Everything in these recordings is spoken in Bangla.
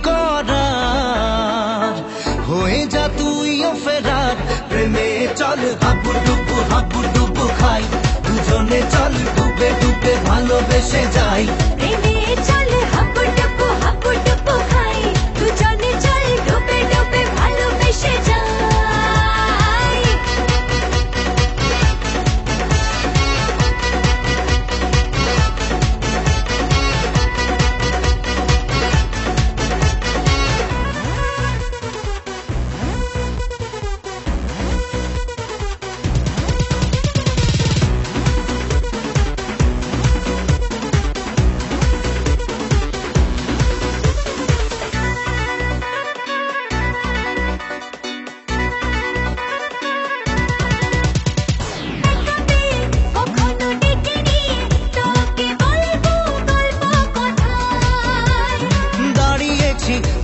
করার, হয়ে যা তুইও ফেরার। প্রেমে চল হাবুডুবু খাই, দুজনে চল ডুবে ডুবে ভালোবেসে যাই। প্রেমে চল হাবুডুবু খাই, দুজনে চল ডুবে ডুবে ভালোবেসে যাই।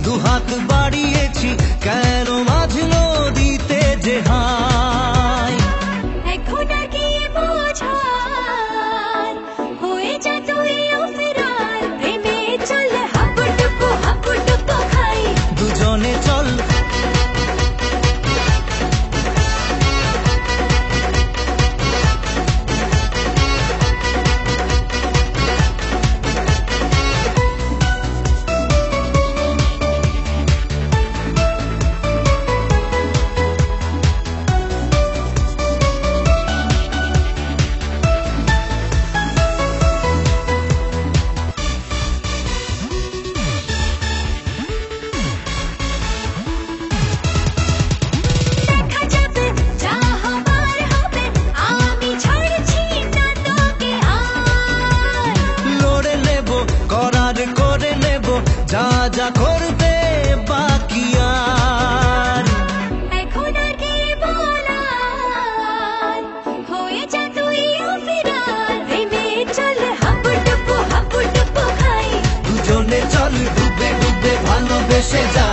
দুহাত বাড়িয়েছি কেন মাঝ নদীতে যে হাই। এখন আর কি বোঝার, হয়ে যা তুইও ফেরার। প্রেমে চল হাবুডুবু খাই, দুজনে চল করে নেব যা যা করতে বাকি আর। এখন আর কি বলার, হয়ে যা তুইও ফেরার। প্রেমে চল হাবুডুবু খাই, দুজনে চল ডুবে ডুবে ভালোবেসে যাই।